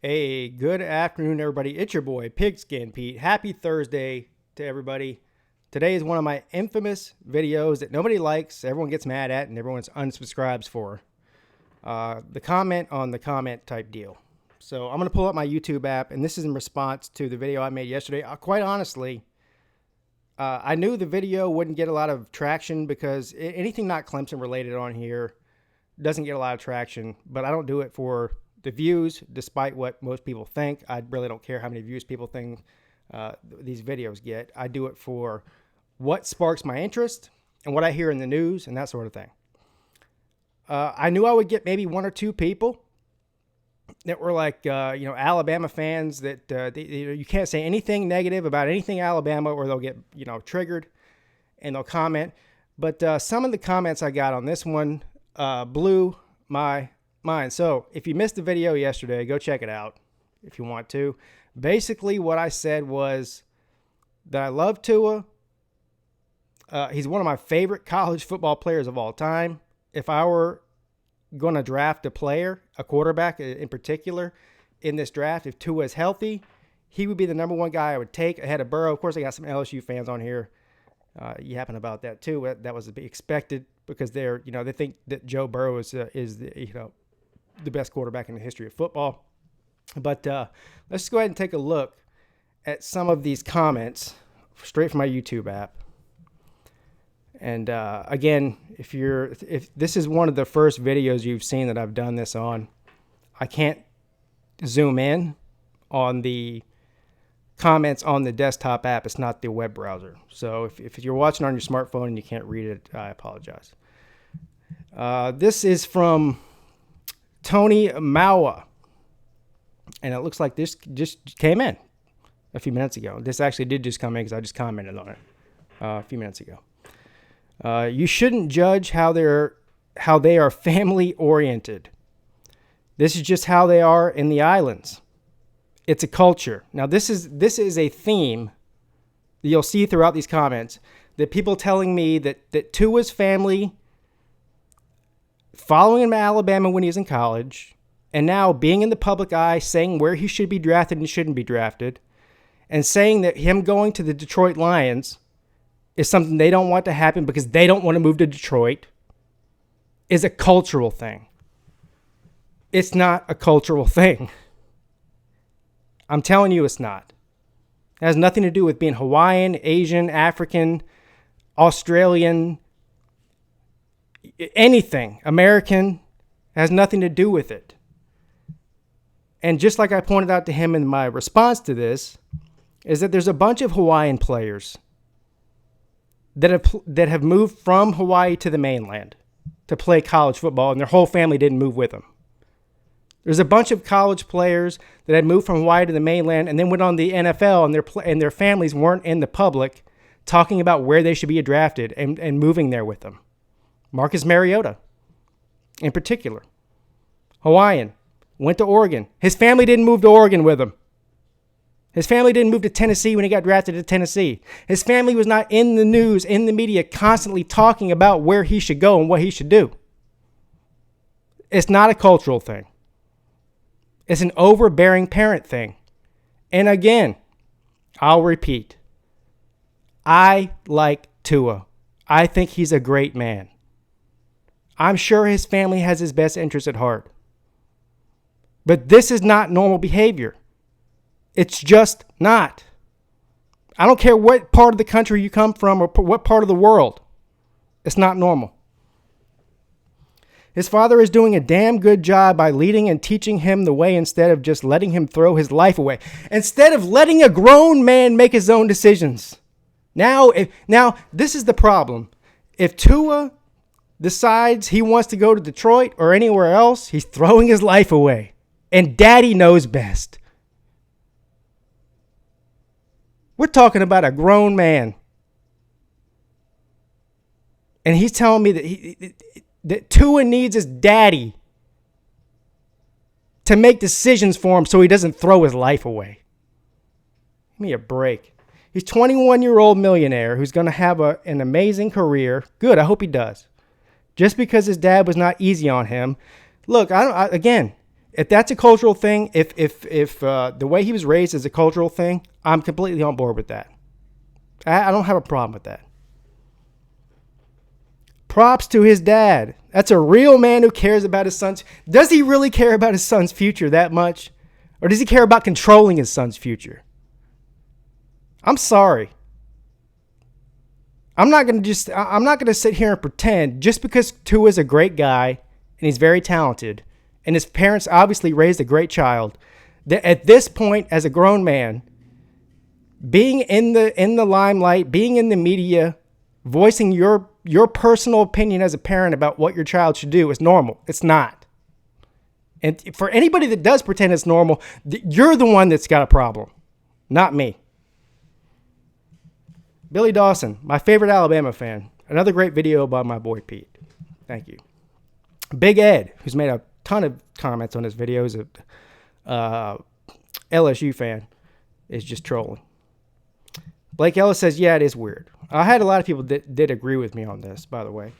Hey, good afternoon, everybody. It's your boy, Pigskin Pete. Happy Thursday to everybody. Today is one of my infamous videos that nobody likes, everyone gets mad at, and everyone unsubscribes for. The comment on the comment type deal. So I'm going to pull up my YouTube app, and this is in response to the video I made yesterday. Quite honestly, I knew the video wouldn't get a lot of traction because anything not Clemson related on here doesn't get a lot of traction, but I don't do it for the views, despite what most people think. I really don't care how many views people think these videos get. I do it for what sparks my interest and what I hear in the news and that sort of thing. I knew I would get maybe one or two people that were like, Alabama fans that you can't say anything negative about anything Alabama or they'll get, triggered and they'll comment. But some of the comments I got on this one blew my mind. So if you missed the video yesterday, go check it out if you want to. Basically, what I said was that I love Tua. He's one of my favorite college football players of all time. If I were going to draft a player, a quarterback in particular, in this draft, if Tua is healthy, he would be the number one guy I would take ahead of Burrow. Of course, I got some LSU fans on here yapping about that too. That was to be expected because they think that Joe Burrow is the best quarterback in the history of football. But let's go ahead and take a look at some of these comments straight from my YouTube app. And again, if this is one of the first videos you've seen that I've done this on, I can't zoom in on the comments on the desktop app. It's not the web browser. So if you're watching on your smartphone and you can't read it, I apologize. This is from Tony Mawa, and it looks like this just came in a few minutes ago. This actually did just come in because I just commented on it a few minutes ago. You shouldn't judge how they are family oriented. This is just how they are in the islands. It's a culture. Now this is a theme that you'll see throughout these comments, that people telling me that Tua's family following him to Alabama when he was in college, and now being in the public eye, saying where he should be drafted and shouldn't be drafted, and saying that him going to the Detroit Lions is something they don't want to happen because they don't want to move to Detroit, is a cultural thing. It's not a cultural thing. I'm telling you it's not. It has nothing to do with being Hawaiian, Asian, African, Australian, anything. American. Has nothing to do with it. And just like I pointed out to him in my response to this, is that there's a bunch of Hawaiian players that have moved from Hawaii to the mainland to play college football, and their whole family didn't move with them. There's a bunch of college players that had moved from Hawaii to the mainland and then went on the NFL, and their families weren't in the public talking about where they should be drafted and moving there with them. Marcus Mariota, in particular. Hawaiian, went to Oregon. His family didn't move to Oregon with him. His family didn't move to Tennessee when he got drafted to Tennessee. His family was not in the news, in the media, constantly talking about where he should go and what he should do. It's not a cultural thing. It's an overbearing parent thing. And again, I'll repeat. I like Tua. I think he's a great man. I'm sure his family has his best interest at heart. But this is not normal behavior. It's just not. I don't care what part of the country you come from or what part of the world. It's not normal. His father is doing a damn good job by leading and teaching him the way instead of just letting him throw his life away. Instead of letting a grown man make his own decisions. Now this is the problem. If Tua decides he wants to go to Detroit or anywhere else, he's throwing his life away. And daddy knows best. We're talking about a grown man. And he's telling me that Tua needs his daddy to make decisions for him so he doesn't throw his life away. Give me a break. He's a 21-year-old millionaire who's going to have an amazing career. Good, I hope he does. Just because his dad was not easy on him. Look, again, If that's a cultural thing, if the way he was raised is a cultural thing, I'm completely on board with that. I don't have a problem with that. Props to his dad. That's a real man who cares about his son's. Does he really care about his son's future that much? Or does he care about controlling his son's future? I'm sorry. I'm not going to sit here and pretend just because Tua is a great guy and he's very talented and his parents obviously raised a great child, that at this point as a grown man, being in the limelight, being in the media, voicing your personal opinion as a parent about what your child should do is normal. It's not. And for anybody that does pretend it's normal, you're the one that's got a problem, not me. Billy Dawson, my favorite Alabama fan. Another great video by my boy Pete. Thank you. Big Ed, who's made a ton of comments on his videos, LSU fan, is just trolling. Blake Ellis says, yeah, it is weird. I had a lot of people that did agree with me on this, by the way.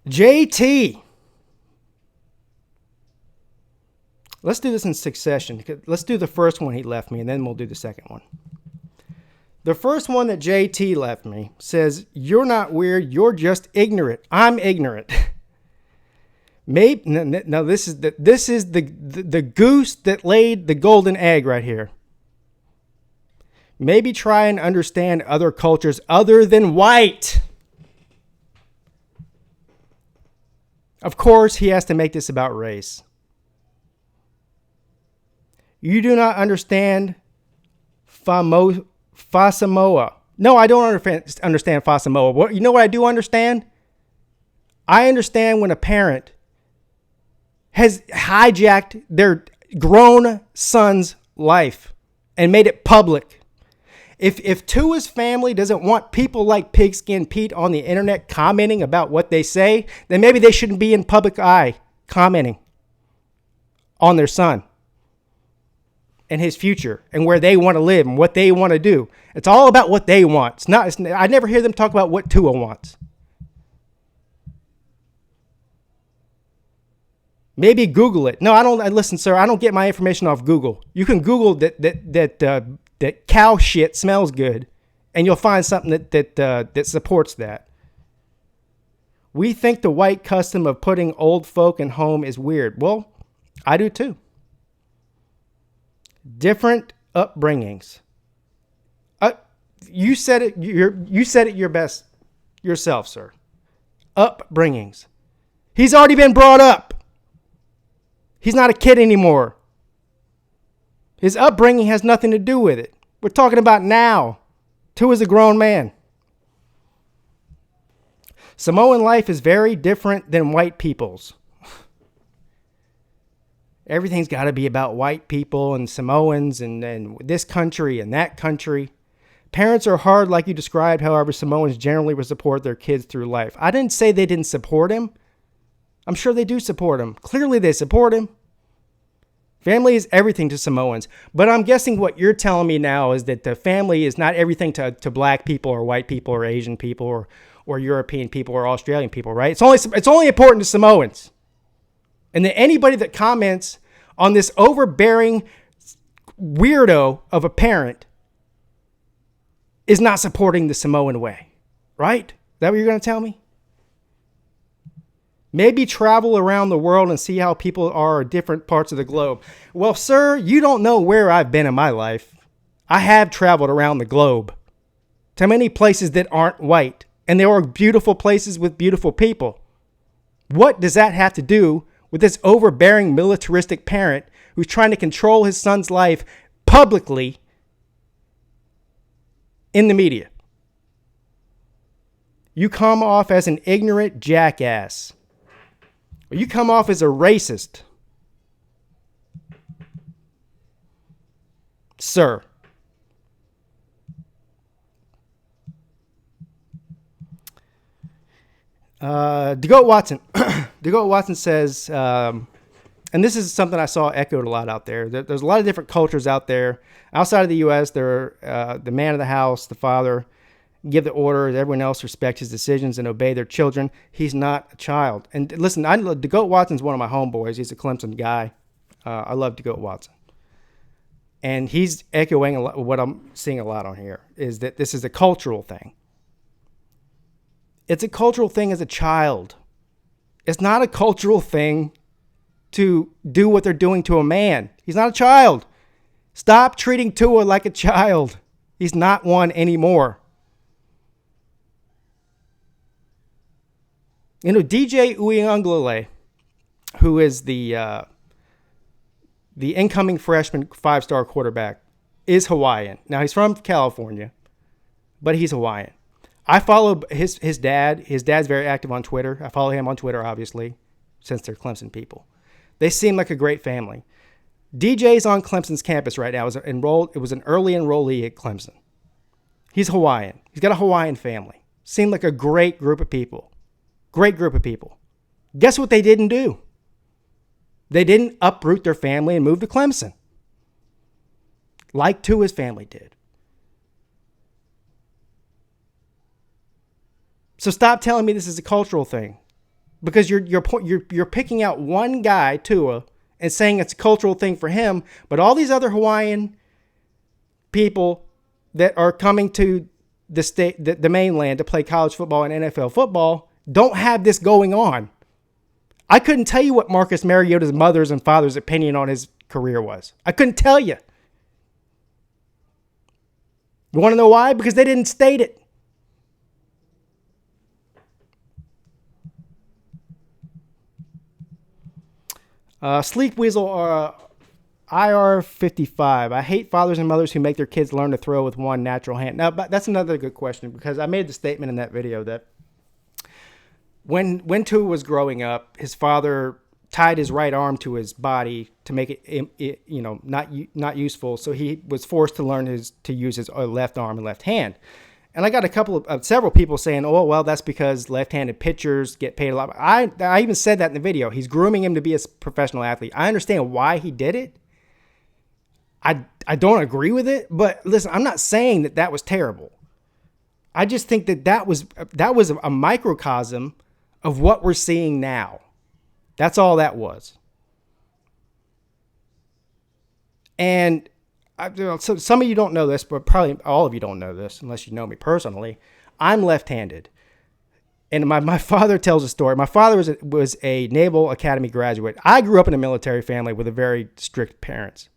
JT. Let's do this in succession. Let's do the first one he left me, and then we'll do the second one. The first one that JT left me says, you're not weird, you're just ignorant. I'm ignorant. Maybe no, this is the goose that laid the golden egg right here. Maybe try and understand other cultures other than white. Of course, he has to make this about race. You do not understand Fasamoa. No, I don't understand Fasamoa. You know what I do understand? I understand when a parent has hijacked their grown son's life and made it public. If Tua's family doesn't want people like Pigskin Pete on the internet commenting about what they say, then maybe they shouldn't be in public eye commenting on their son and his future and where they want to live and what they want to do. It's all about what they want. I never hear them talk about what Tua wants. Maybe Google it. No, I don't. Listen, sir, I don't get my information off Google. You can Google that cow shit smells good, and you'll find something that supports that. We think the white custom of putting old folk in home is weird. Well, I do too. Different upbringings. You said it. You said it your best yourself, sir. Upbringings. He's already been brought up. He's not a kid anymore. His upbringing has nothing to do with it. We're talking about now. Tua's a grown man. Samoan life is very different than white people's. Everything's got to be about white people and Samoans and this country and that country. Parents are hard like you described. However, Samoans generally will support their kids through life. I didn't say they didn't support him. I'm sure they do support him. Clearly they support him. Family is everything to Samoans. But I'm guessing what you're telling me now is that the family is not everything to black people or white people or Asian people or European people or Australian people, right? It's only important to Samoans. And that anybody that comments on this overbearing weirdo of a parent is not supporting the Samoan way, right? Is that what you're going to tell me? Maybe travel around the world and see how people are in different parts of the globe. Well, sir, you don't know where I've been in my life. I have traveled around the globe to many places that aren't white. And there are beautiful places with beautiful people. What does that have to do with this overbearing militaristic parent who's trying to control his son's life publicly in the media? You come off as an ignorant jackass. You come off as a racist. Sir. DeGoat Watson. DeGoat Watson says, and this is something I saw echoed a lot out there. There's a lot of different cultures out there. Outside of the U.S., there are the man of the house, the father, give the orders. Everyone else respect his decisions and obey their children. He's not a child. And listen, DeGoat Watson's one of my homeboys. He's a Clemson guy. I love DeGoat Watson. And he's echoing a lot, what I'm seeing a lot on here is that this is a cultural thing. It's a cultural thing as a child. It's not a cultural thing to do what they're doing to a man. He's not a child. Stop treating Tua like a child. He's not one anymore. DJ Uiagalelei, who is the incoming freshman 5-star quarterback, is Hawaiian. Now, he's from California, but he's Hawaiian. I follow his dad. His dad's very active on Twitter. I follow him on Twitter, obviously, since they're Clemson people. They seem like a great family. DJ's on Clemson's campus right now. It was an early enrollee at Clemson. He's Hawaiian. He's got a Hawaiian family. Seemed like a great group of people. Great group of people. Guess what they didn't do? They didn't uproot their family and move to Clemson, like Tua's family did. So stop telling me this is a cultural thing, because you're picking out one guy, Tua, and saying it's a cultural thing for him, but all these other Hawaiian people that are coming to the state, the mainland, to play college football and NFL football don't have this going on. I couldn't tell you what Marcus Mariota's mother's and father's opinion on his career was. I couldn't tell you. You want to know why? Because they didn't state it. Sleep Weasel IR55. I hate fathers and mothers who make their kids learn to throw with one natural hand. Now, but that's another good question, because I made the statement in that video that when Tua was growing up, his father tied his right arm to his body to make it not useful. So he was forced to learn to use his left arm and left hand. And I got several people saying, "Oh, well, that's because left-handed pitchers get paid a lot." I even said that in the video. He's grooming him to be a professional athlete. I understand why he did it. I don't agree with it, but listen, I'm not saying that was terrible. I just think that was a microcosm of what we're seeing now. That's all that was. And so some of you don't know this, but probably all of you don't know this unless you know me personally. I'm left-handed. And my father tells a story. My father was a Naval Academy graduate. I grew up in a military family with a very strict parents.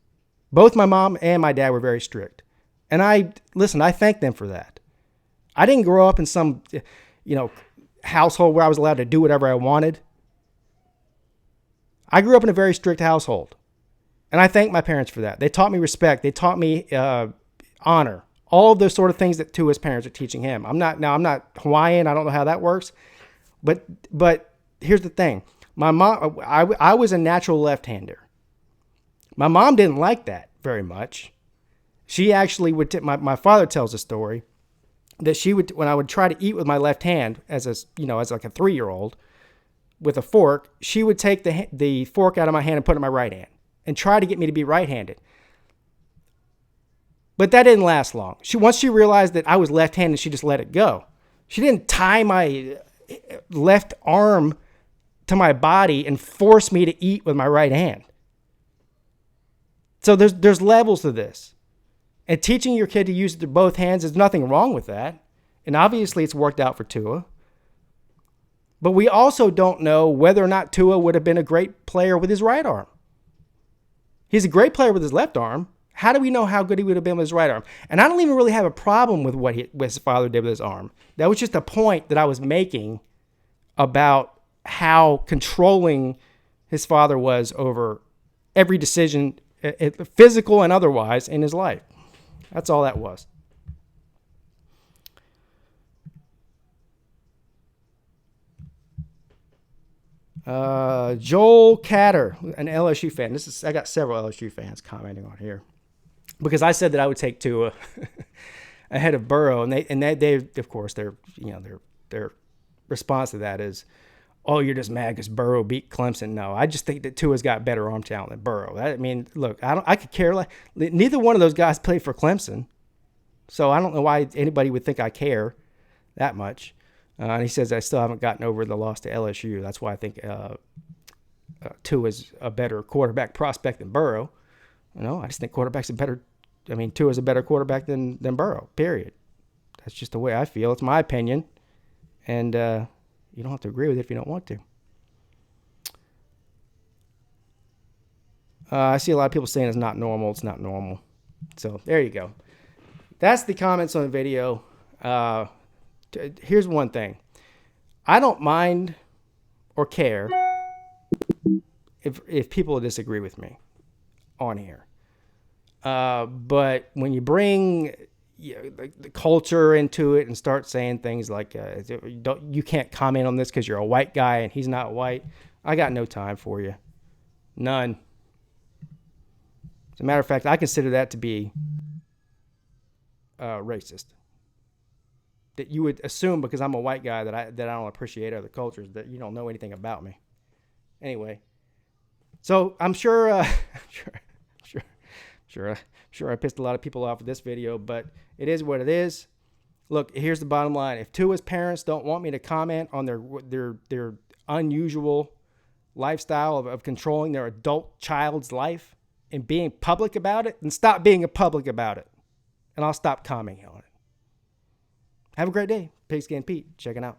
Both my mom and my dad were very strict. And I thank them for that. I didn't grow up in some, household where I was allowed to do whatever I wanted. I grew up in a very strict household. And I thank my parents for that. They taught me respect. They taught me honor. All of those sort of things that Tua's parents are teaching him. I'm not Hawaiian. I don't know how that works. But here's the thing. My mom, I was a natural left-hander. My mom didn't like that very much. She actually would, my father tells a story that she would, when I would try to eat with my left hand as like a 3-year-old with a fork, she would take the fork out of my hand and put it in my right hand and try to get me to be right-handed. But that didn't last long. Once she realized that I was left-handed, she just let it go. She didn't tie my left arm to my body and force me to eat with my right hand. So there's levels to this. And teaching your kid to use both hands, there's nothing wrong with that. And obviously it's worked out for Tua. But we also don't know whether or not Tua would have been a great player with his right arm. He's a great player with his left arm. How do we know how good he would have been with his right arm? And I don't even really have a problem with what his father did with his arm. That was just a point that I was making about how controlling his father was over every decision, physical and otherwise, in his life. That's all that was. Joel Catter, an LSU fan. I got several LSU fans commenting on here because I said that I would take Tua ahead of Burrow, and they of course their response to that is, "Oh, you're just mad because Burrow beat Clemson." No, I just think that Tua's got better arm talent than Burrow. Look, I could care less. Neither one of those guys played for Clemson. So I don't know why anybody would think I care that much. And he says I still haven't gotten over the loss to LSU. That's why I think Tua is a better quarterback prospect than Burrow. I just think Tua is a better quarterback than Burrow, period. That's just the way I feel. It's my opinion. And you don't have to agree with it if you don't want to. I see a lot of people saying it's not normal. It's not normal. So there you go. That's the comments on the video. Here's one thing. I don't mind or care if people disagree with me on here. But when you bring the culture into it and start saying things like you can't comment on this because you're a white guy and he's not white, I got no time for you. None. As a matter of fact, I consider that to be racist. That you would assume because I'm a white guy that I don't appreciate other cultures, that you don't know anything about me. Anyway, so I'm sure I pissed a lot of people off with this video, but it is what it is. Look, here's the bottom line: if Tua's parents don't want me to comment on their unusual lifestyle of controlling their adult child's life and being public about it, then stop being public about it, and I'll stop commenting on it. Have a great day. Pigskin Pete, checking out.